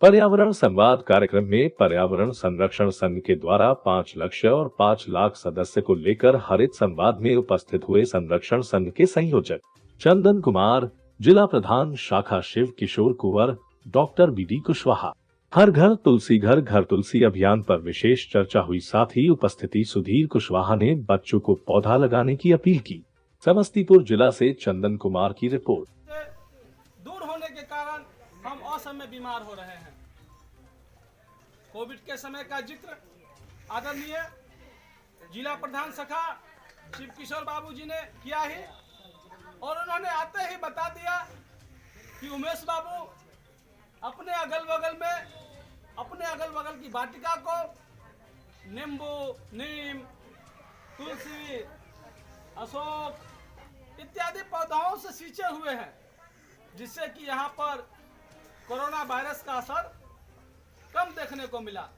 पर्यावरण संवाद कार्यक्रम में पर्यावरण संरक्षण संघ के द्वारा 5 लक्ष्य और 5 लाख सदस्य को लेकर हरित संवाद में उपस्थित हुए संरक्षण संघ के संयोजक चंदन कुमार, जिला प्रधान शाखा शिव किशोर कुंवर, डॉक्टर बीडी कुशवाहा। हर घर तुलसी घर तुलसी अभियान पर विशेष चर्चा हुई। साथ ही उपस्थिति सुधीर कुशवाहा ने बच्चों को पौधा लगाने की अपील की। समस्तीपुर जिला से चंदन कुमार की रिपोर्ट। दूर होने के कारण हम असमय बीमार हो रहे हैं। कोविड के समय का जिक्र आदरणीय जिला प्रधान शाखा शिव किशोर बाबू जी ने किया ही, और उन्होंने आते ही बता दिया कि उमेश बाबू अपने अगल बगल की वाटिका को नींबू, नीम, तुलसी, अशोक इत्यादि पौधों से सींचे हुए हैं, जिससे कि यहाँ पर कोरोना वायरस का असर कम देखने को मिला।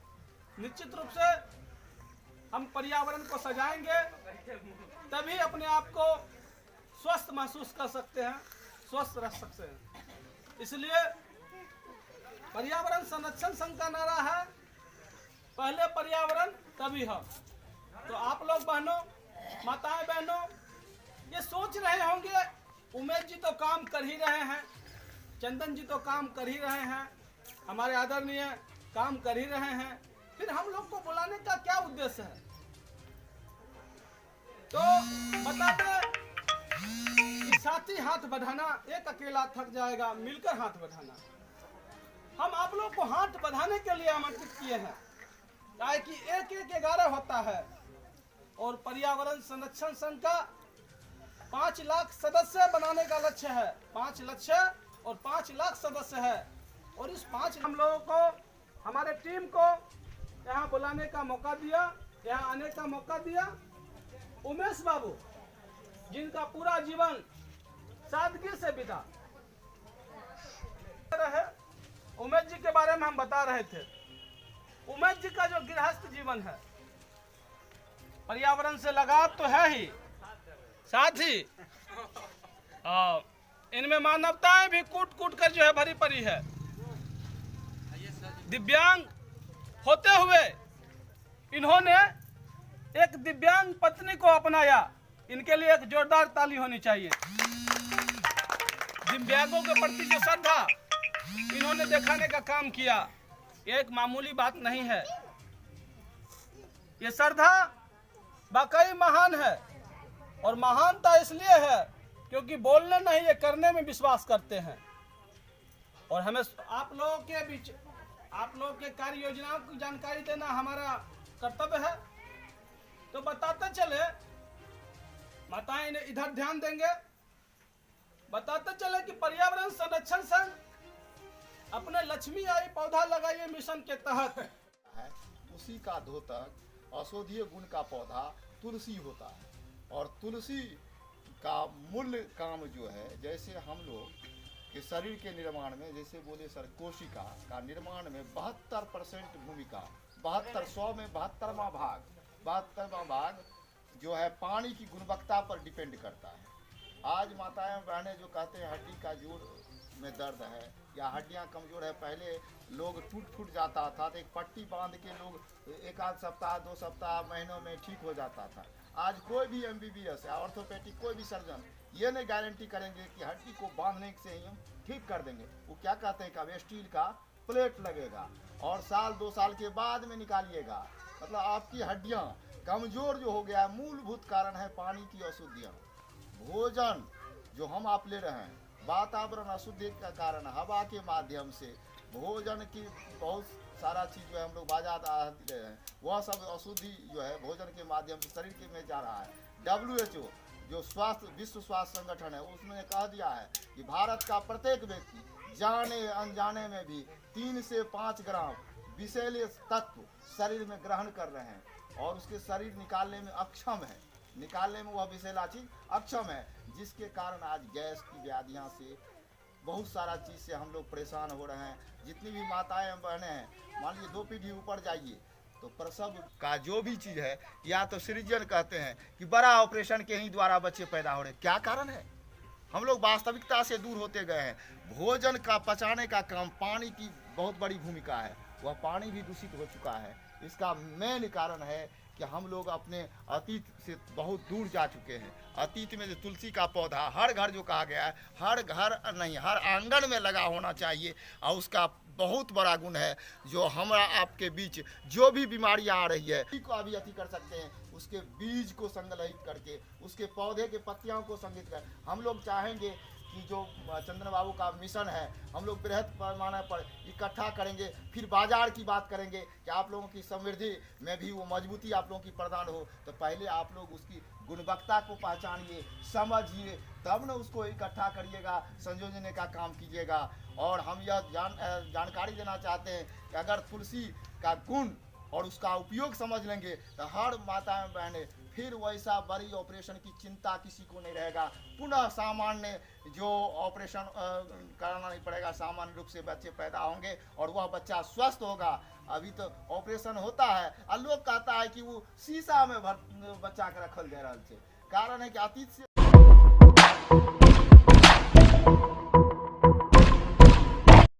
निश्चित रूप से हम पर्यावरण को सजाएंगे, तभी अपने आप को स्वस्थ महसूस कर सकते हैं, स्वस्थ रह सकते हैं। इसलिए पर्यावरण संरक्षण संघ का नारा है, पहले पर्यावरण तभी हम। तो आप लोग बहनों, माताएं बहनों, ये सोच रहे होंगे उमेश जी तो काम कर ही रहे हैं, चंदन जी तो काम कर ही रहे हैं, हमारे आदरणीय काम कर ही रहे हैं, फिर हम लोग को बुलाने का क्या उद्देश्य है? तो बता दें कि साथी हाथ बढ़ाना, एक अकेला थक जाएगा, मिलकर हाथ बढ़ाना। हम आप लोग को हाथ बढ़ाने के लिए आमंत्रित किए हैं, ताकि 1-1-11 होता है, और पर्यावरण संरक्षण संघ का 5 लाख सदस्य बनाने का लक्ष्य है। 5 लक्ष्य और 5 लाख सदस्य है, और इस 5 हम लोगों को, हमारे टीम को यहाँ बुलाने का मौका दिया, यहाँ आने का मौका दिया। उमेश बाबू जिनका पूरा जीवन सादगी से बीता रहे, उमेश जी के बारे में हम बता रहे थे। उमेश जी का जो गृहस्थ जीवन है, पर्यावरण से लगाव तो है ही, साथ ही इनमें मानवताएं भी कूट कूट कर जो है भरी पड़ी है। दिव्यांग होते हुए इन्होंने एक दिव्यांग पत्नी को अपनाया। इनके लिए एक जोरदार ताली होनी चाहिए। दिव्यांगों के प्रति जो श्रद्धा इन्होंने दिखाने का काम किया, ये एक मामूली बात नहीं है। ये श्रद्धा वाकई महान है, और महानता इसलिए है क्योंकि बोलने नहीं, ये करने में विश्वास करते हैं। और हमें आप लोगों के बीच, आप लोगों के कार्य योजनाओं की जानकारी देना हमारा कर्तव्य है। तो बताते चले, माताएं इधर ध्यान देंगे, बताते चले कि पर्यावरण संरक्षण संघ अपने लक्ष्मी आई पौधा लगाइए मिशन के तहत है, उसी का धोतक औषधीय गुण का पौधा तुलसी होता है। और तुलसी का मूल काम जो है, जैसे हम लोग के शरीर के निर्माण में, जैसे बोले सर, कोशिका का निर्माण में 72% भूमिका, 100 में 72वां भाग जो है पानी की गुणवत्ता पर डिपेंड करता है। आज माताएं बहनें जो कहते हैं हड्डी का जोड़ में दर्द है या हड्डियां कमज़ोर है, पहले लोग टूट जाता था तो एक पट्टी बांध के लोग 1 सप्ताह 2 सप्ताह महीनों में ठीक हो जाता था। आज कोई भी MBBS या ऑर्थोपेडिक कोई भी सर्जन ये नहीं गारंटी करेंगे कि हड्डी को बांधने से ही हम ठीक कर देंगे। वो क्या कहते हैं कि स्टील का प्लेट लगेगा और 1-2 साल के बाद में निकालिएगा। मतलब आपकी हड्डियाँ कमज़ोर जो हो गया, मूलभूत कारण है पानी की अशुद्धियाँ। भोजन जो हम आप ले रहे हैं, वातावरण अशुद्धि का कारण, हवा के माध्यम से भोजन की बहुत सारा चीज़ जो है हम लोग बाजार दे रहे हैं, वह सब अशुद्धि जो है भोजन के माध्यम से शरीर के में जा रहा है। WHO जो विश्व स्वास्थ्य संगठन है, उसने कह दिया है कि भारत का प्रत्येक व्यक्ति जाने अनजाने में भी 3 से 5 ग्राम विषैले तत्व शरीर में ग्रहण कर रहे हैं, और उसके शरीर निकालने में अक्षम है, निकालने में वह विषैला चीज अक्षम है, जिसके कारण आज गैस की व्याधियाँ से, बहुत सारा चीज़ से हम लोग परेशान हो रहे हैं। जितनी भी माताएं बहनें हैं, मान लीजिए 2 पीढ़ी ऊपर जाइए तो प्रसव का जो भी चीज़ है, या तो सृजन कहते हैं कि बड़ा ऑपरेशन के ही द्वारा बच्चे पैदा हो रहे। क्या कारण है? हम लोग वास्तविकता से दूर होते गए हैं। भोजन का पचाने का काम, पानी की बहुत बड़ी भूमिका है। वह पानी भी दूषित हो चुका है। इसका मेन कारण है कि हम लोग अपने अतीत से बहुत दूर जा चुके हैं। अतीत में जो तुलसी का पौधा हर घर जो कहा गया है, हर घर नहीं हर आंगन में लगा होना चाहिए, और उसका बहुत बड़ा गुण है जो हमारा आपके बीच जो भी बीमारियां आ रही है को अभी अति कर सकते हैं। उसके बीज को संग्रहित करके, उसके पौधे के पत्तियों को संग्रहित कर, हम लोग चाहेंगे कि जो चंदन बाबू का मिशन है हम लोग बृहद पैमाने पर इकट्ठा करेंगे, फिर बाजार की बात करेंगे कि आप लोगों की समृद्धि में भी वो मजबूती आप लोगों की प्रदान हो। तो पहले आप लोग उसकी गुणवत्ता को पहचानिए, समझिए, तब न उसको इकट्ठा करिएगा, संयोजने का काम कीजिएगा। और हम यह जानकारी देना चाहते हैं कि अगर तुलसी का गुण और उसका उपयोग समझ लेंगे तो हर माता बहनें फिर वैसा बड़ी ऑपरेशन की चिंता किसी को नहीं रहेगा। पुनः सामान्य जो ऑपरेशन कराना नहीं पड़ेगा, सामान्य रूप से बच्चे पैदा होंगे और वह बच्चा स्वस्थ होगा। अभी तो ऑपरेशन होता है और लोग कहता है कि वो शीशा में बच्चा के रखल जा रहा है। कारण है कि अतीत से